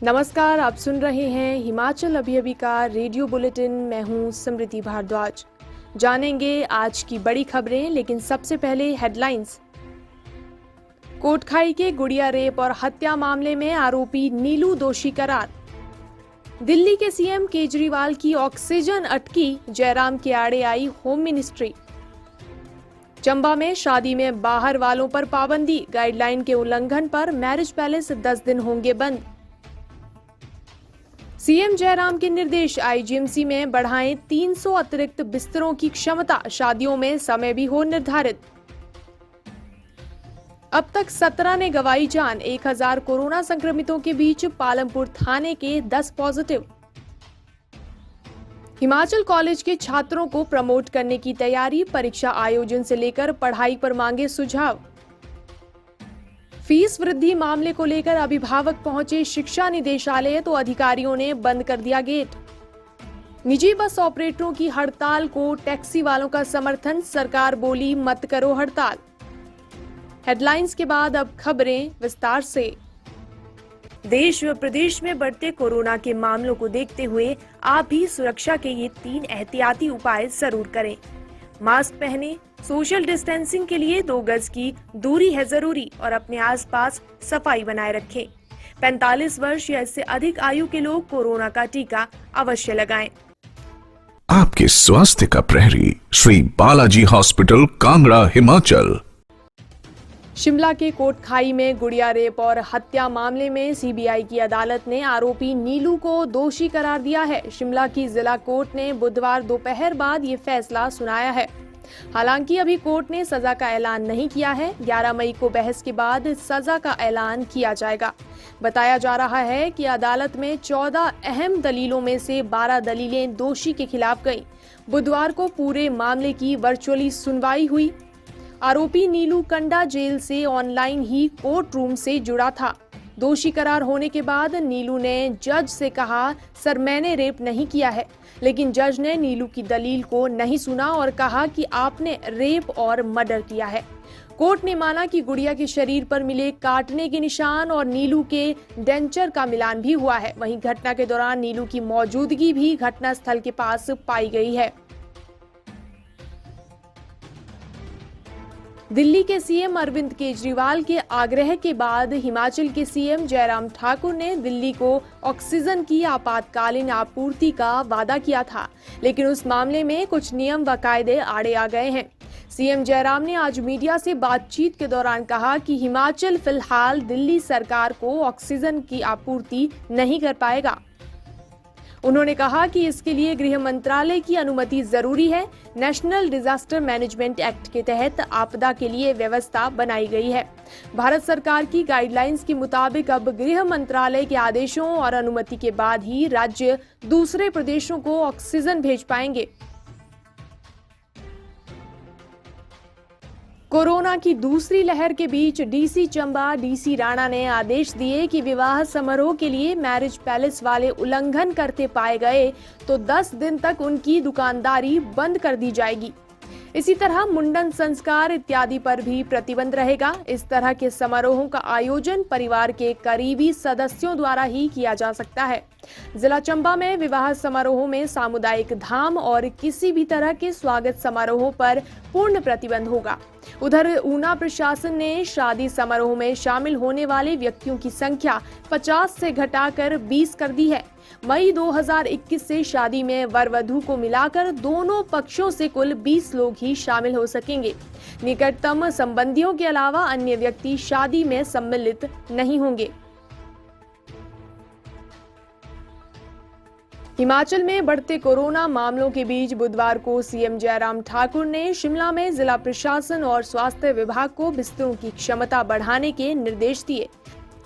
नमस्कार, आप सुन रहे हैं हिमाचल अभी अभी का रेडियो बुलेटिन। मैं हूं समृद्धि भारद्वाज। जानेंगे आज की बड़ी खबरें, लेकिन सबसे पहले हेडलाइंस। कोटखाई के गुड़िया रेप और हत्या मामले में आरोपी नीलू दोषी करार। दिल्ली के सीएम केजरीवाल की ऑक्सीजन अटकी, जयराम के आड़े आई होम मिनिस्ट्री। चंबा में शादी में बाहर वालों पर पाबंदी, गाइडलाइन के उल्लंघन पर मैरिज पैलेस 10 दिन होंगे बंद। सीएम जयराम के निर्देश, आईजीएमसी में बढ़ाएं 300 अतिरिक्त बिस्तरों की क्षमता, शादियों में समय भी हो निर्धारित। अब तक 17 ने गंवाई जान, 1000 कोरोना संक्रमितों के बीच पालमपुर थाने के 10 पॉजिटिव। हिमाचल कॉलेज के छात्रों को प्रमोट करने की तैयारी, परीक्षा आयोजन से लेकर पढ़ाई पर मांगे सुझाव। फीस वृद्धि मामले को लेकर अभिभावक पहुंचे शिक्षा निदेशालय तो अधिकारियों ने बंद कर दिया गेट। निजी बस ऑपरेटरों की हड़ताल को टैक्सी वालों का समर्थन, सरकार बोली मत करो हड़ताल। हेडलाइंस के बाद अब खबरें विस्तार से। देश व प्रदेश में बढ़ते कोरोना के मामलों को देखते हुए आप भी सुरक्षा के ये 3 एहतियाती उपाय जरूर करें। मास्क पहने, सोशल डिस्टेंसिंग के लिए 2 गज की दूरी है जरूरी और अपने आसपास सफाई बनाए रखें। 45 वर्ष या इससे अधिक आयु के लोग कोरोना का टीका अवश्य लगाएं। आपके स्वास्थ्य का प्रहरी, श्री बालाजी हॉस्पिटल, कांगड़ा, हिमाचल। शिमला के कोटखाई में गुड़िया रेप और हत्या मामले में सीबीआई की अदालत ने आरोपी नीलू को दोषी करार दिया है। शिमला की जिला कोर्ट ने बुधवार दोपहर बाद ये फैसला सुनाया है। हालांकि अभी कोर्ट ने सजा का ऐलान नहीं किया है। 11 मई को बहस के बाद सजा का ऐलान किया जाएगा। बताया जा रहा है कि अदालत में 14 अहम दलीलों में से 12 दलीलें दोषी के खिलाफ गईं। बुधवार को पूरे मामले की वर्चुअली सुनवाई हुई। आरोपी नीलू कंडा जेल से ऑनलाइन ही कोर्ट रूम से जुड़ा था। दोषी करार होने के बाद नीलू ने जज से कहा, सर मैंने रेप नहीं किया है, लेकिन जज ने नीलू की दलील को नहीं सुना और कहा कि आपने रेप और मर्डर किया है। कोर्ट ने माना कि गुड़िया के शरीर पर मिले काटने के निशान और नीलू के डेंचर का मिलान भी हुआ है। वहीं घटना के दौरान नीलू की मौजूदगी भी घटनास्थल के पास पाई गई है। दिल्ली के सीएम अरविंद केजरीवाल के आग्रह के बाद हिमाचल के सीएम जयराम ठाकुर ने दिल्ली को ऑक्सीजन की आपातकालीन आपूर्ति का वादा किया था, लेकिन उस मामले में कुछ नियम व कायदे आड़े आ गए हैं। सीएम जयराम ने आज मीडिया से बातचीत के दौरान कहा कि हिमाचल फिलहाल दिल्ली सरकार को ऑक्सीजन की आपूर्ति नहीं कर पाएगा। उन्होंने कहा कि इसके लिए गृह मंत्रालय की अनुमति जरूरी है। नेशनल डिजास्टर मैनेजमेंट एक्ट के तहत आपदा के लिए व्यवस्था बनाई गई है। भारत सरकार की गाइडलाइंस के मुताबिक अब गृह मंत्रालय के आदेशों और अनुमति के बाद ही राज्य दूसरे प्रदेशों को ऑक्सीजन भेज पाएंगे। कोरोना की दूसरी लहर के बीच डीसी चंबा डीसी राणा ने आदेश दिए कि विवाह समारोह के लिए मैरिज पैलेस वाले उल्लंघन करते पाए गए तो 10 दिन तक उनकी दुकानदारी बंद कर दी जाएगी। इसी तरह मुंडन संस्कार इत्यादि पर भी प्रतिबंध रहेगा। इस तरह के समारोहों का आयोजन परिवार के करीबी सदस्यों द्वारा ही किया जा सकता है। जिला चंबा में विवाह समारोहों में सामुदायिक धाम और किसी भी तरह के स्वागत समारोहों पर पूर्ण प्रतिबंध होगा। उधर ऊना प्रशासन ने शादी समारोह में शामिल होने वाले व्यक्तियों की संख्या 50 से घटाकर 20 कर दी है। मई 2021 से शादी में वर वधू को मिलाकर दोनों पक्षों से कुल 20 लोग ही शामिल हो सकेंगे। निकटतम संबंधियों के अलावा अन्य व्यक्ति शादी में सम्मिलित नहीं होंगे। हिमाचल में बढ़ते कोरोना मामलों के बीच बुधवार को सीएम जयराम ठाकुर ने शिमला में जिला प्रशासन और स्वास्थ्य विभाग को बिस्तरों की क्षमता बढ़ाने के निर्देश दिए।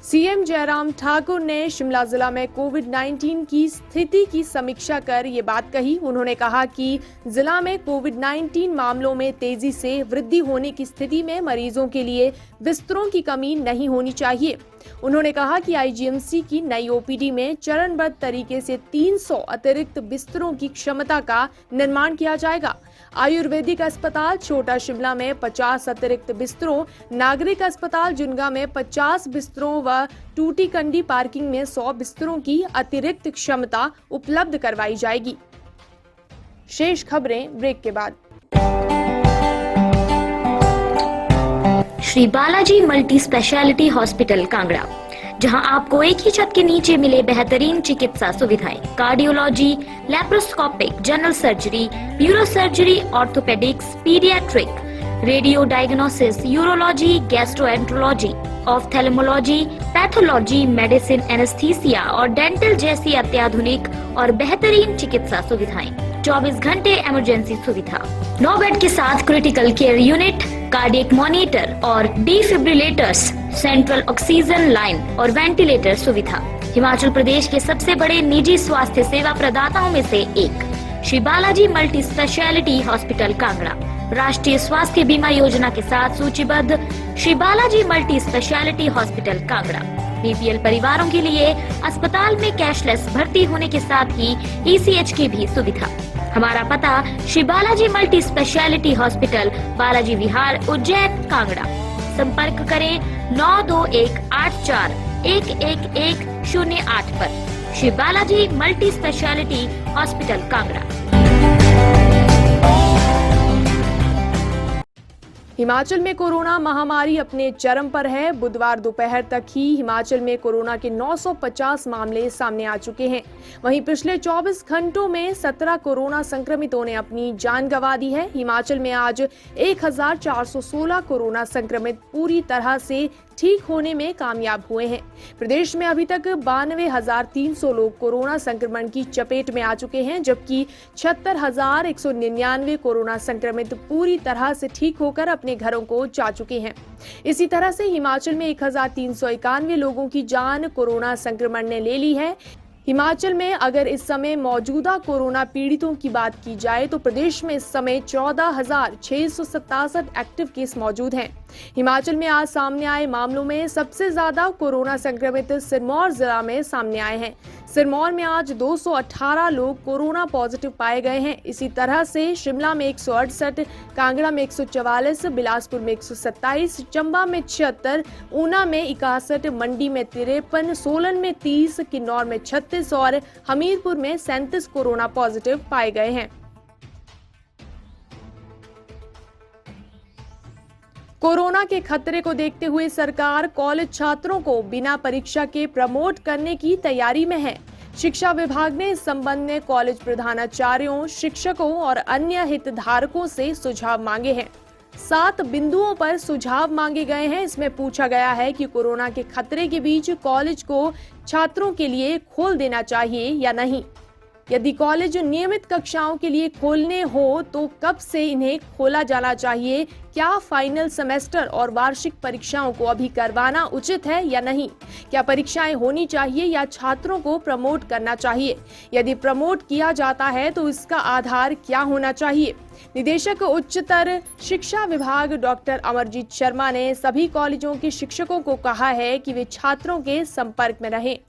सीएम जयराम ठाकुर ने शिमला जिला में कोविड-19 की स्थिति की समीक्षा कर ये बात कही। उन्होंने कहा कि जिला में कोविड-19 मामलों में तेजी से वृद्धि होने की स्थिति में मरीजों के लिए बिस्तरों की कमी नहीं होनी चाहिए। उन्होंने कहा कि आईजीएमसी की नई ओपीडी में चरणबद्ध तरीके से 300 अतिरिक्त बिस्तरों की क्षमता का निर्माण किया जाएगा। आयुर्वेदिक अस्पताल छोटा शिमला में 50 अतिरिक्त बिस्तरों, नागरिक अस्पताल जुनगा में 50 बिस्तरों व टूटीकंडी पार्किंग में 100 बिस्तरों की अतिरिक्त क्षमता उपलब्ध करवाई जाएगी। शेष खबरें ब्रेक के बाद। Shri Balaji multi speciality hospital Kangra, जहां आपको एक ही छत के नीचे मिले बेहतरीन चिकित्सा सुविधाएं, cardiology, laparoscopic, general surgery, neuro surgery, orthopaedics, paediatric, radio diagnosis, urology, gastroenterology, ophthalmology, pathology, medicine, anaesthesia और डेंटल जैसी अत्याधुनिक और बेहतरीन चिकित्सा सुविधाएं, 24 घंटे इमरजेंसी सुविधा, 9 बेड के साथ critical care unit, cardiac monitor और डिफिब्रिलेटर्स, सेंट्रल ऑक्सीजन लाइन और वेंटिलेटर सुविधा। हिमाचल प्रदेश के सबसे बड़े निजी स्वास्थ्य सेवा प्रदाताओं में से एक Shri Balaji multi speciality hospital Kangra राष्ट्रीय स्वास्थ्य बीमा योजना के साथ सूचीबद्ध Shri Balaji multi speciality hospital Kangra BPL परिवारों के लिए अस्पताल में कैशलेस भर्ती होने के साथ ही ईसीएच की भी सुविधा। हमारा पता Shri Balaji multi speciality hospital, Balaji Vihar, Ujjain, Kangra. संपर्क करें 9218411108 पर। Shri Balaji multi speciality hospital Kangra. Himachal में कोरोना महामारी अपने चरम पर है। बुधवार दोपहर तक ही हिमाचल में कोरोना के 950 मामले सामने आ चुके हैं। वहीं पिछले 24 घंटों में 17 कोरोना संक्रमितों ने अपनी जान गंवा दी है। हिमाचल में आज 1416 कोरोना संक्रमित पूरी तरह से ठीक होने में कामयाब हुए हैं। प्रदेश में अभी तक 92,300 लोग कोरोना संक्रमण की चपेट में आ चुके हैं, जबकि 76,199 कोरोना संक्रमित पूरी तरह से ठीक होकर अपने घरों को जा चुके हैं। इसी तरह से हिमाचल में 1,391 लोगों की जान कोरोना संक्रमण ने ले ली है। हिमाचल में अगर इस समय मौजूदा कोरोना पीड़ितों की बात की जाए तो प्रदेश में इस समय 14,667 एक्टिव केस मौजूद हैं। हिमाचल में आज सामने आए मामलों में सबसे ज्यादा कोरोना संक्रमित सिरमौर जिला में सामने आए हैं। सिरमौर में आज 218 लोग कोरोना पॉजिटिव पाए गए हैं। इसी तरह से शिमला में 168, कांगड़ा में 144, बिलासपुर में 127, चंबा में 76, ऊना में 61, मंडी में 53, सोलन में 30, किन्नौर में 36 और हमीरपुर में 37 कोरोना पॉजिटिव पाए गए हैं। कोरोना के खतरे को देखते हुए सरकार कॉलेज छात्रों को बिना परीक्षा के प्रमोट करने की तैयारी में है। शिक्षा विभाग ने इस संबंध में कॉलेज प्रधानाचार्यों, शिक्षकों और अन्य हितधारकों से सुझाव मांगे हैं। 7 बिंदुओं पर सुझाव मांगे गए हैं। इसमें पूछा गया है कि कोरोना के खतरे के बीच कॉलेज को छात्रों के लिए खोल देना चाहिए या नहीं। यदि कॉलेज नियमित कक्षाओं के लिए खोलने हो तो कब से इन्हें खोला जाना चाहिए? क्या फाइनल सेमेस्टर और वार्षिक परीक्षाओं को अभी करवाना उचित है या नहीं? क्या परीक्षाएं होनी चाहिए या छात्रों को प्रमोट करना चाहिए? यदि प्रमोट किया जाता है तो इसका आधार क्या होना चाहिए? निदेशक उच्चतर शिक्षा विभाग डॉक्टर अमरजीत शर्मा ने सभी कॉलेजों के शिक्षकों को कहा है कि वे छात्रों के संपर्क में रहें।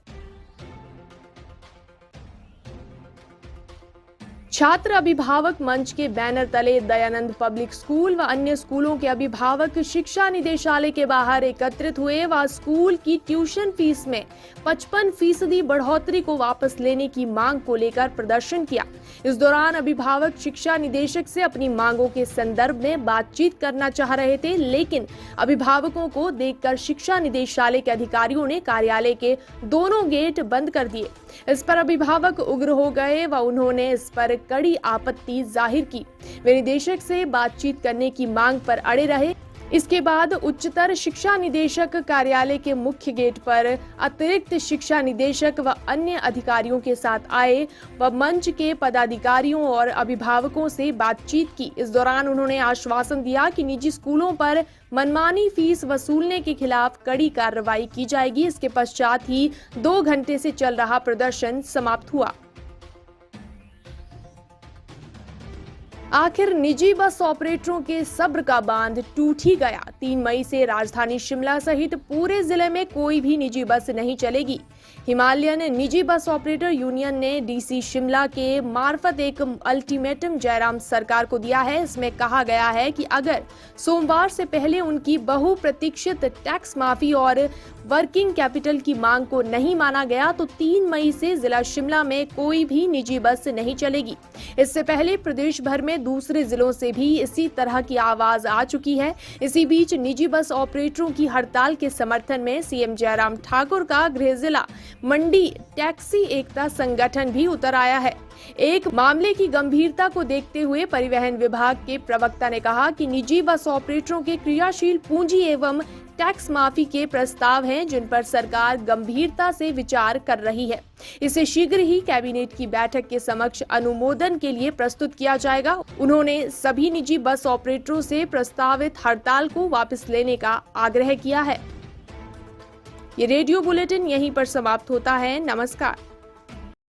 छात्र अभिभावक मंच के बैनर तले दयानंद पब्लिक स्कूल व अन्य स्कूलों के अभिभावक शिक्षा निदेशालय के बाहर एकत्रित हुए व स्कूल की ट्यूशन फीस में 55% बढ़ोतरी को वापस लेने की मांग को लेकर प्रदर्शन किया। इस दौरान अभिभावक शिक्षा निदेशक से अपनी मांगों के संदर्भ में बातचीत करना चाह रहे थे, लेकिन अभिभावकों को देखकर शिक्षा निदेशालय के अधिकारियों ने कार्यालय के दोनों गेट बंद कर दिए। इस पर अभिभावक उग्र हो गए व उन्होंने इस पर कड़ी आपत्ति जाहिर की। वे निदेशक से बातचीत करने की मांग पर अड़े रहे। इसके बाद उच्चतर शिक्षा निदेशक कार्यालय के मुख्य गेट पर अतिरिक्त शिक्षा निदेशक व अन्य अधिकारियों के साथ आए व मंच के पदाधिकारियों और अभिभावकों से बातचीत की। इस दौरान उन्होंने आश्वासन दिया कि निजी स्कूलों पर मनमानी फीस वसूलने के खिलाफ कड़ी कार्रवाई की जाएगी। इसके पश्चात ही 2 घंटे से चल रहा प्रदर्शन समाप्त हुआ। आखिर निजी बस ऑपरेटरों के सब्र का बांध टूट ही गया। 3 मई से राजधानी शिमला सहित पूरे जिले में कोई भी निजी बस नहीं चलेगी। हिमालयन निजी बस ऑपरेटर यूनियन ने डीसी शिमला के मार्फत एक अल्टीमेटम जयराम सरकार को दिया है। इसमें कहा गया है कि अगर सोमवार से पहले उनकी बहुप्रतीक्षित टैक्स माफी और वर्किंग कैपिटल की मांग को नहीं माना गया तो 3 मई से जिला शिमला में कोई भी निजी बस नहीं चलेगी। इससे पहले प्रदेश भर में दूसरे जिलों से भी इसी तरह की आवाज आ चुकी है। इसी बीच निजी बस ऑपरेटरों की हड़ताल के समर्थन में सीएम जयराम ठाकुर का गृह जिला मंडी टैक्सी एकता संगठन भी उतर आया है। एक मामले की गंभीरता को देखते हुए परिवहन विभाग के प्रवक्ता ने कहा कि निजी बस ऑपरेटरों के क्रियाशील पूंजी एवं टैक्स माफी के प्रस्ताव हैं जिन पर सरकार गंभीरता से विचार कर रही है। इसे शीघ्र ही कैबिनेट की बैठक के समक्ष अनुमोदन के लिए प्रस्तुत किया जाएगा। उन्होंने सभी निजी बस ऑपरेटरों से प्रस्तावित हड़ताल को वापस लेने का आग्रह किया है। ये रेडियो बुलेटिन यहीं पर समाप्त होता है। नमस्कार।